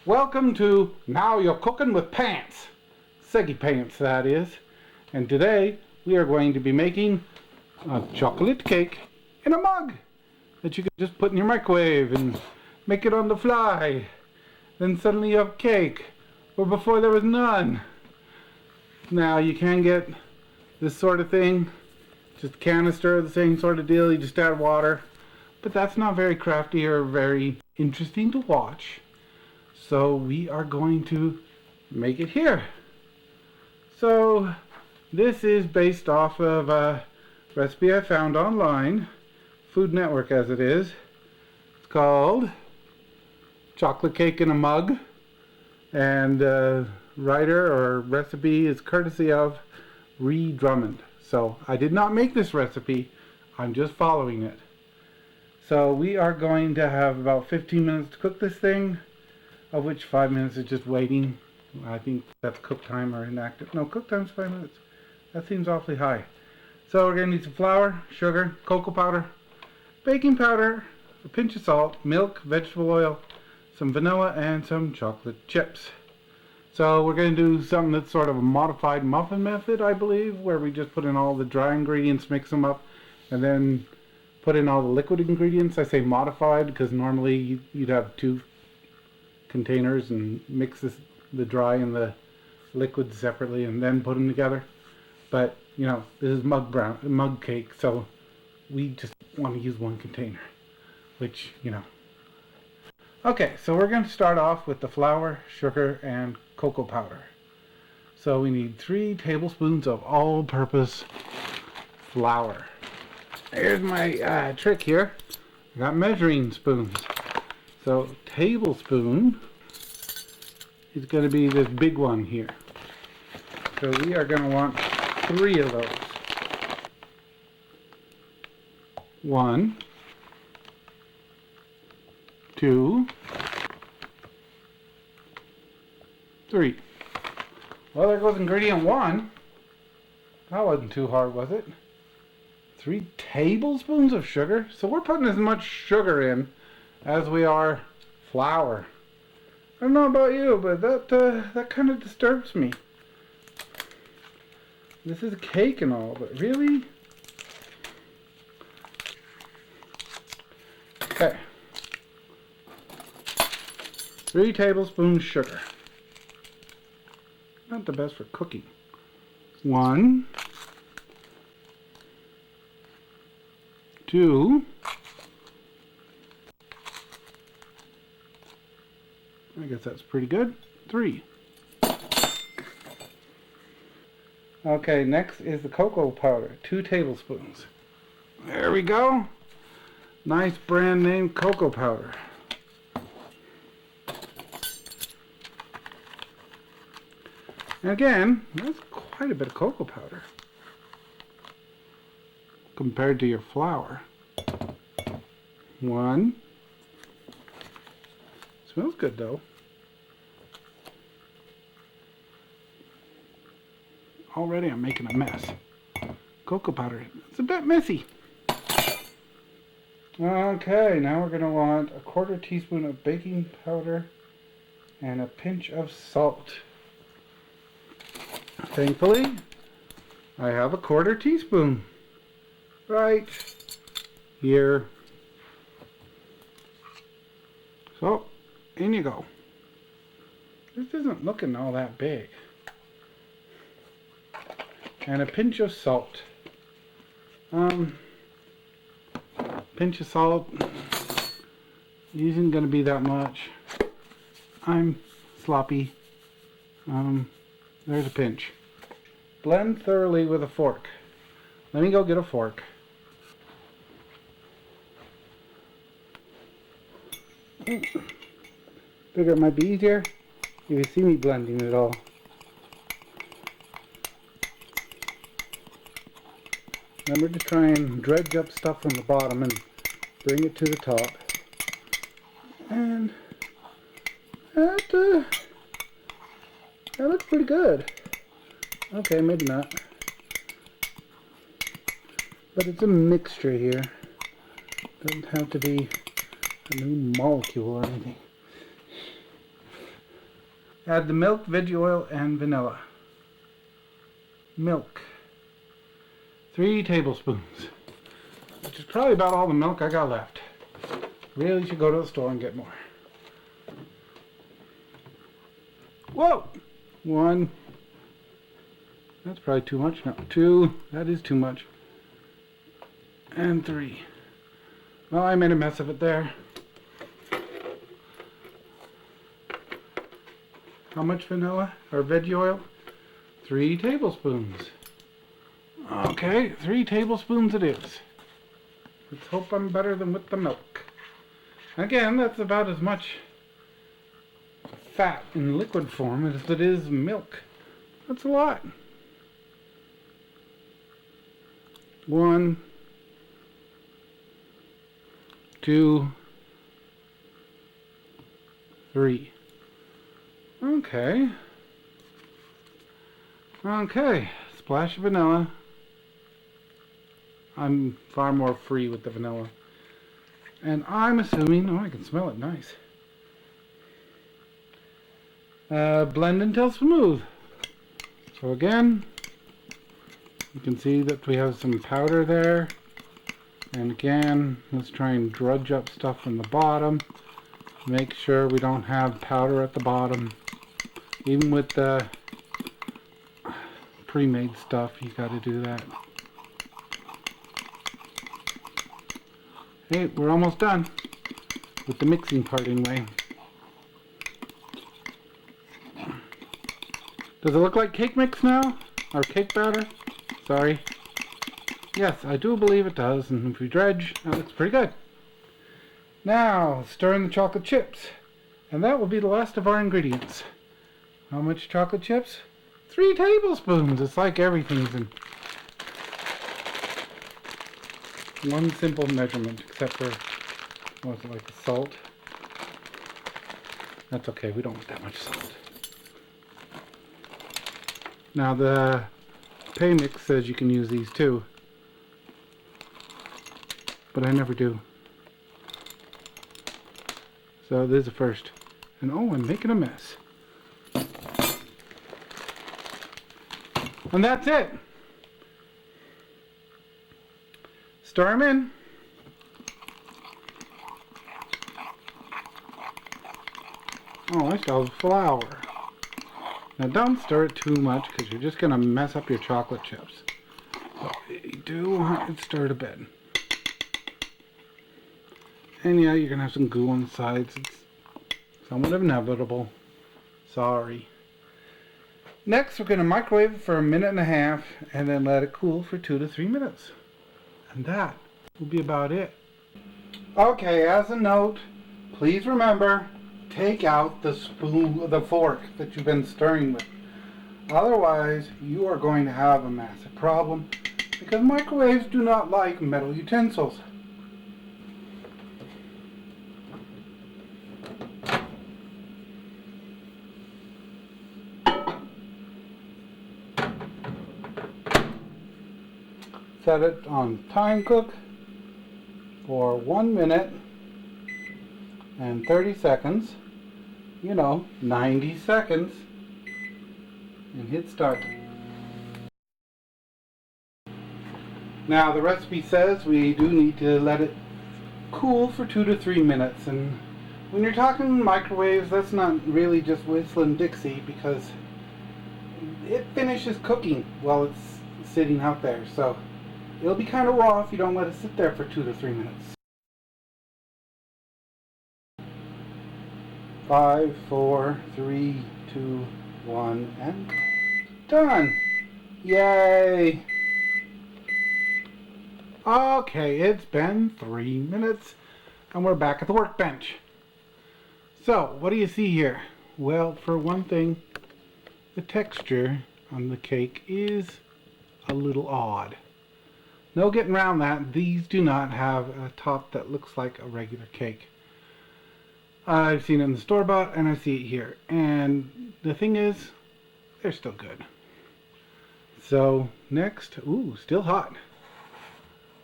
Welcome to Now You're Cooking with Pants. Seggy Pants, that is. And today we are going to be making a chocolate cake in a mug that you can just put in your microwave and make it on the fly. Then suddenly you have cake, where before there was none. Now you can get this sort of thing, just a canister, the same sort of deal, you just add water. But that's not very crafty or very interesting to watch. So we are going to make it here. So this is based off of a recipe I found online, Food Network as it is. It's called Chocolate Cake in a Mug, and writer or recipe is courtesy of Ree Drummond. So I did not make this recipe, I'm just following it. So we are going to have about 15 minutes to cook this thing, of which 5 minutes is just waiting. I think that's cook time or inactive. No, cook time's 5 minutes. That seems awfully high. So we're going to need some flour, sugar, cocoa powder, baking powder, a pinch of salt, milk, vegetable oil, some vanilla, and some chocolate chips. So we're going to do something that's sort of a modified muffin method, I believe, where we just put in all the dry ingredients, mix them up, and then put in all the liquid ingredients. I say modified because normally you'd have two containers and mix the dry and the liquid separately and then put them together. But you know, this is mug cake, so we just want to use one container, which, you know. Okay, so we're going to start off with the flour, sugar, and cocoa powder. So we need 3 tablespoons of all-purpose flour. Here's my trick here. I got measuring spoons. So tablespoon is going to be this big one here. So we are going to want 3 of those. 1, 2, 3. Well, there goes ingredient 1. That wasn't too hard, was it? 3 tablespoons of sugar. So we're putting as much sugar in as we are flour. I don't know about you, but that kind of disturbs me. This is a cake and all, but really? Okay. 3 tablespoons sugar. Not the best for cooking. 1, 2, I guess that's pretty good. 3. Okay, next is the cocoa powder, 2 tablespoons. There we go. Nice brand name cocoa powder. And again, that's quite a bit of cocoa powder compared to your flour. 1. Smells good though. Already I'm making a mess. Cocoa powder, it's a bit messy. Okay, now we're going to want a 1/4 teaspoon of baking powder and a pinch of salt. Thankfully, I have a 1/4 teaspoon right here. So, in you go. This isn't looking all that big. And a pinch of salt. Pinch of salt isn't going to be that much. I'm sloppy. There's a pinch. Blend thoroughly with a fork. Let me go get a fork. Figure it might be easier if you see me blending it all. Remember to try and dredge up stuff from the bottom and bring it to the top. And that looks pretty good. Okay, maybe not. But it's a mixture here. Doesn't have to be a new molecule or anything. Add the milk, veggie oil, and vanilla. Milk. 3 tablespoons. Which is probably about all the milk I got left. Really should go to the store and get more. Whoa! 1. That's probably too much. No, 2. That is too much. And 3. Well, I made a mess of it there. How much vanilla or veggie oil? 3 tablespoons. Okay, 3 tablespoons it is. Let's hope I'm better than with the milk. Again, that's about as much fat in liquid form as it is milk. That's a lot. 1, 2, 3. Okay. Okay. Splash of vanilla. I'm far more free with the vanilla. And I'm assuming, oh, I can smell it nice. Blend until smooth. So again, you can see that we have some powder there. And again, let's try and drudge up stuff from the bottom. Make sure we don't have powder at the bottom. Even with the pre-made stuff, you got to do that. Hey, we're almost done with the mixing part anyway. Does it look like cake mix now? Or cake batter? Sorry. Yes, I do believe it does, and if we dredge, that looks pretty good. Now, stir in the chocolate chips, and that will be the last of our ingredients. How much chocolate chips? 3 tablespoons. It's like everything's in one simple measurement, except for, what was it, like the salt? That's okay, we don't want that much salt. Now the pay mix says you can use these too, but I never do. So this is the first. And oh, I'm making a mess. And that's it. Stir them in. Oh, I still have flour. Now don't stir it too much because you're just going to mess up your chocolate chips. So you do want it stirred a bit. And yeah, you're going to have some goo on the sides. It's somewhat inevitable. Sorry. Next, we're going to microwave it for 1.5 minutes and then let it cool for 2 to 3 minutes. And that will be about it. Okay, as a note, please remember, take out the spoon, the fork that you've been stirring with. Otherwise, you are going to have a massive problem because microwaves do not like metal utensils. Set it on time cook for 1 minute and 30 seconds. You know, 90 seconds. And hit start. Now the recipe says we do need to let it cool for 2 to 3 minutes. And when you're talking microwaves, that's not really just whistling Dixie because it finishes cooking while it's sitting out there. So it'll be kind of raw if you don't let it sit there for 2 to 3 minutes. 5, 4, 3, 2, 1, and done! Yay! Okay, it's been 3 minutes, and we're back at the workbench. So, what do you see here? Well, for one thing, the texture on the cake is a little odd. No getting around that. These do not have a top that looks like a regular cake. I've seen it in the store-bought and I see it here. And the thing is, they're still good. So next, ooh, still hot.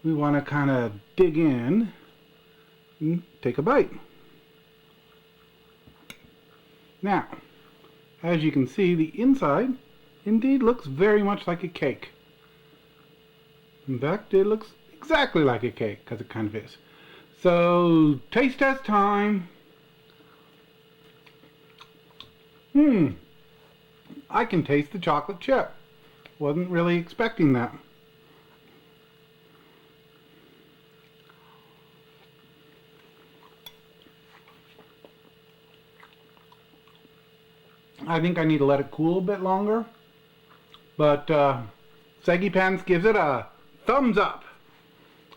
We want to kind of dig in and take a bite. Now, As you can see, the inside indeed looks very much like a cake. In fact, it looks exactly like a cake, because it kind of is. So, taste test time. I can taste the chocolate chip. Wasn't really expecting that. I think I need to let it cool a bit longer. But Seggy Pants gives it a thumbs up.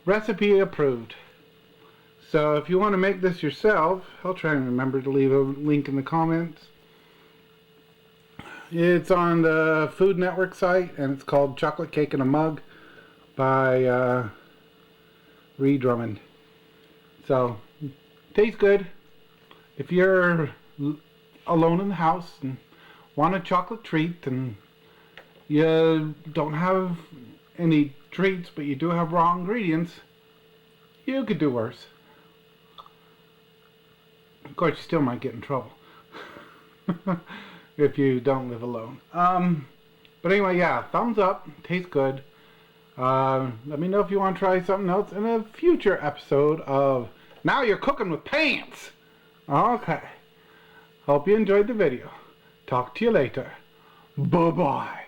Recipe approved. So if you want to make this yourself, I'll try and remember to leave a link in the comments. It's on the Food Network site, and it's called Chocolate Cake in a Mug by Ree Drummond. So, tastes good. If you're alone in the house and want a chocolate treat and you don't have any treats but you do have raw ingredients, you could do worse. Of course, you still might get in trouble if you don't live alone. But anyway, yeah, thumbs up. Tastes good. Let me know if you want to try something else in a future episode of Now You're Cooking with Pants. Okay. Hope you enjoyed the video. Talk to you later. Bye-bye.